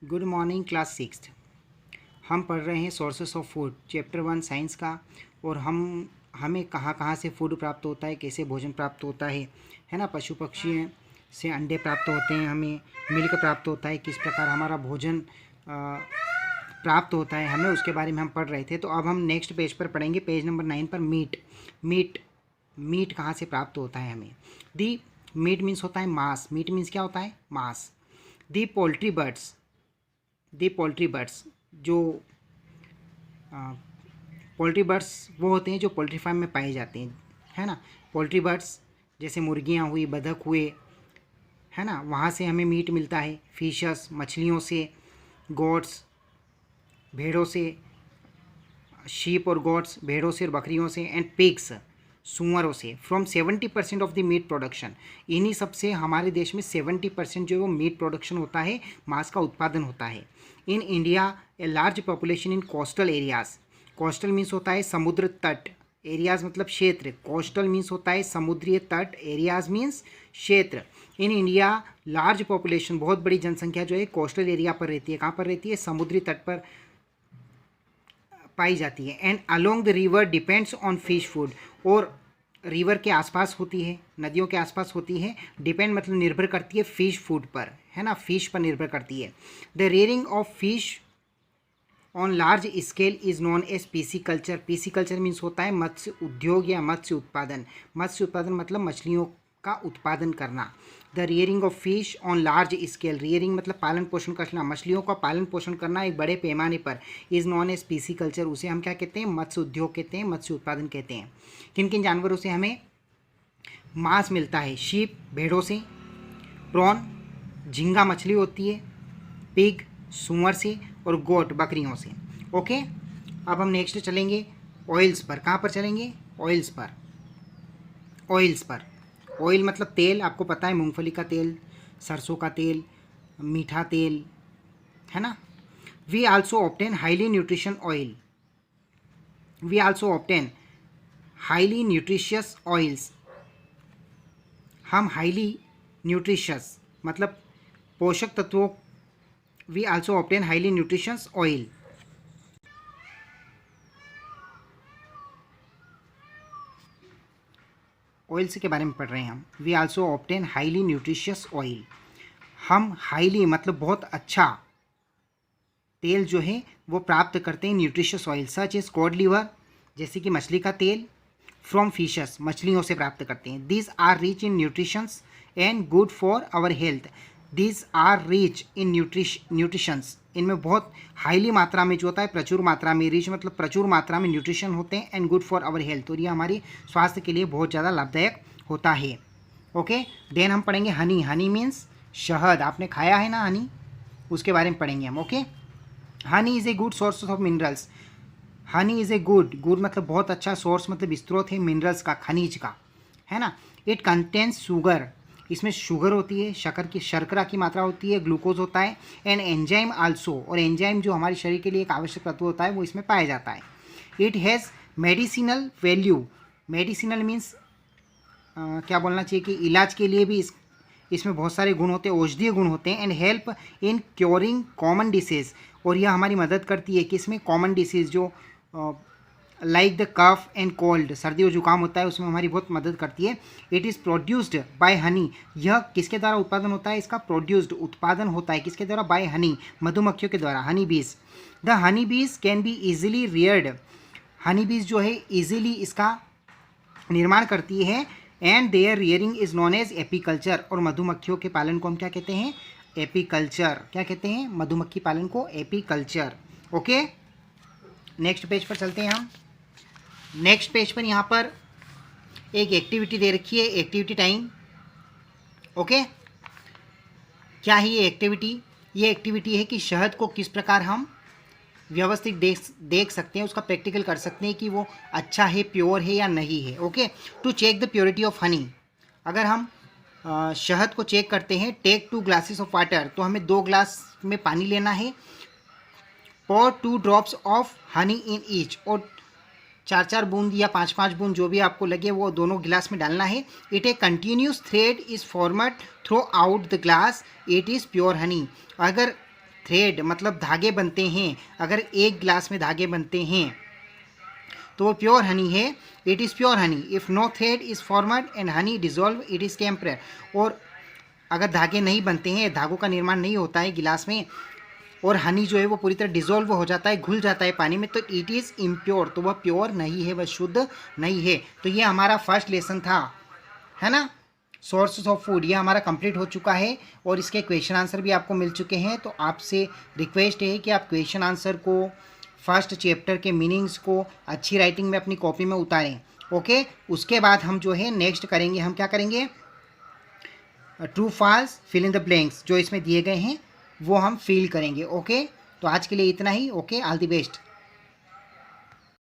Good morning class 6। हम पढ़ रहे हैं sources of food chapter 1 science का। और हमें कहाँ कहाँ से फूड प्राप्त होता है, कैसे भोजन प्राप्त होता है ना। पशु पक्षी से अंडे प्राप्त होते हैं, हमें मिल्क प्राप्त होता है, किस प्रकार हमारा भोजन प्राप्त होता है हमें, उसके बारे में हम पढ़ रहे थे। तो अब हम नेक्स्ट पेज पर पढ़ेंगे, पेज नंबर 9 पर। मीट कहाँ से प्राप्त होता है हमें। दी मीट मीन्स होता है मांस। मीट मीन्स क्या होता है? मांस। दी पोल्ट्री बर्ड्स जो पोल्ट्री बर्ड्स वो होते हैं जो पोल्ट्री फार्म में पाए जाते हैं, है ना। पोल्ट्री बर्ड्स जैसे मुर्गियाँ हुई, बतख हुए, है ना, वहाँ से हमें मीट मिलता है। फिशेस मछलियों से, गोट्स भेड़ों से, शीप और गोट्स भेड़ों से और बकरियों से, एंड पिग्स सूअरों से। From 70% of the meat production, इन्हीं सब से हमारे देश में 70% जो है वो मीट प्रोडक्शन होता है, मांस का उत्पादन होता है। In India a large population in coastal areas. Coastal means होता है समुद्र तट, एरियाज मतलब क्षेत्र। कोस्टल मीन्स होता है समुद्रीय तट, एरियाज मीन्स क्षेत्र। इन इंडिया लार्ज पॉपुलेशन, बहुत बड़ी जनसंख्या जो है कोस्टल एरिया पर रहती है। कहाँ पर रहती है? समुद्री तट पर पाई जाती है। And along the river depends on fish food, और रिवर के आसपास होती है, नदियों के आसपास होती है। डिपेंड मतलब निर्भर करती है फिश फूड पर, है ना, फिश पर निर्भर करती है। The rearing of fish on large scale is known as pisciculture. Pisciculture means होता है मत्स्य उद्योग या मत्स्य उत्पादन। मत्स्य उत्पादन मतलब मछलियों का उत्पादन करना। The rearing of fish on large scale, rearing मतलब पालन पोषण करना, मछलियों का पालन पोषण करना एक बड़े पैमाने पर, इज नॉन एज पीसीकल्चर। उसे हम क्या कहते हैं? मत्स्य उद्योग कहते हैं, मत्स्य उत्पादन कहते हैं। किन किन जानवरों से हमें मांस मिलता है? शीप भेड़ों से, प्रॉन झींगा मछली होती है, पिग सूअर से, और गोट बकरियों से। ओके, अब हम नेक्स्ट चलेंगे ऑयल्स पर। कहाँ पर चलेंगे? ऑयल्स पर। ऑयल मतलब तेल, आपको पता है, मूंगफली का तेल, सरसों का तेल, मीठा तेल, है ना। We also obtain highly nutritious oils. हम हाईली न्यूट्रिशियस मतलब पोषक तत्वों, we also obtain highly nutritious oil. Oils के बारे में पढ़ रहे हैं हम। We also obtain highly nutritious oil. हम हाईली मतलब बहुत अच्छा तेल जो है वो प्राप्त करते हैं, nutritious oil, such is cod liver, जैसे कि मछली का तेल, फ्रॉम फिशेस मछलियों से प्राप्त करते हैं। These are rich in nutritions and good for our health. These are rich in nutritions, इनमें बहुत हाईली मात्रा में जो होता है, प्रचुर मात्रा में, रिच मतलब प्रचुर मात्रा में न्यूट्रिशन होते हैं, and good for our health, और ये हमारी स्वास्थ्य के लिए बहुत ज़्यादा लाभदायक होता है। ओके, देन हम पढ़ेंगे हनी। हनी मीन्स शहद, आपने खाया है ना हनी, उसके बारे में पढ़ेंगे हम। Okay, Honey is a good source of minerals. Honey is a good मतलब बहुत अच्छा, सोर्स मतलब स्रोत है मिनरल्स का, खनिज का, है ना। इट कंटेन्स शुगर, इसमें शुगर होती है, शर्करा की मात्रा होती है, ग्लूकोज होता है, एंड एंजाइम आल्सो, और एंजाइम जो हमारे शरीर के लिए एक आवश्यक तत्व होता है वो इसमें पाया जाता है। It has medicinal value. Medicinal means क्या बोलना चाहिए कि इलाज के लिए भी इसमें बहुत सारे गुण होते हैं, औषधीय गुण होते हैं। And help in curing common disease, और यह हमारी मदद करती है कि इसमें कॉमन डिसीज़ जो like the cough and cold, सर्दी और जुकाम होता है, उसमें हमारी बहुत मदद करती है। It is produced by Honey, यह किसके द्वारा उत्पादन होता है? इसका प्रोड्यूस्ड उत्पादन होता है किसके द्वारा? बाय हनी, मधुमक्खियों के द्वारा, हनी बीज। The honey bees can be easily reared, honey bees जो है इजीली इसका निर्माण करती है। And their rearing is known as apiculture, और मधुमक्खियों के पालन को हम क्या कहते हैं? एपीकल्चर। क्या कहते हैं? मधुमक्खी पालन को एपीकल्चर। ओके, नेक्स्ट पेज पर चलते हैं हम। नेक्स्ट पेज पर यहाँ पर एक एक्टिविटी दे रखी है, एक्टिविटी टाइम। ओके, क्या है ये एक्टिविटी? ये एक्टिविटी है कि शहद को किस प्रकार हम व्यवस्थित देख सकते हैं, उसका प्रैक्टिकल कर सकते हैं कि वो अच्छा है, प्योर है या नहीं है। Okay, to check the purity of honey, अगर हम शहद को चेक करते हैं, टेक 2 ग्लासेस ऑफ वाटर, तो हमें 2 ग्लास में पानी लेना है। और 2 drops of honey in each, और 4-4 बूंद या 5-5 बूंद जो भी आपको लगे वो दोनों गिलास में डालना है। It a continuous thread is formed through out the glass, it is pure Honey. अगर थ्रेड मतलब धागे बनते हैं, अगर एक गिलास में धागे बनते हैं तो वो प्योर हनी है, it is pure honey. If no thread is formed and honey dissolve it is camper. और अगर धागे नहीं बनते हैं, धागों का निर्माण नहीं होता है गिलास में, और हनी जो है वो पूरी तरह डिजोल्व हो जाता है, घुल जाता है पानी में, तो इट इज़ इम्प्योर, तो वह प्योर नहीं है, वह शुद्ध नहीं है। तो ये हमारा फर्स्ट लेसन था, है ना, सोर्सेस ऑफ फूड। ये हमारा कंप्लीट हो चुका है और इसके क्वेश्चन आंसर भी आपको मिल चुके हैं। तो आपसे रिक्वेस्ट है कि आप क्वेश्चन आंसर को, फर्स्ट चैप्टर के मीनिंग्स को अच्छी राइटिंग में अपनी कॉपी में उतारें। ओके, उसके बाद हम जो है नेक्स्ट करेंगे, हम क्या करेंगे, true false fill in the blanks जो इसमें दिए गए हैं वो हम फिल करेंगे। ओके, तो आज के लिए इतना ही। Okay, all the best.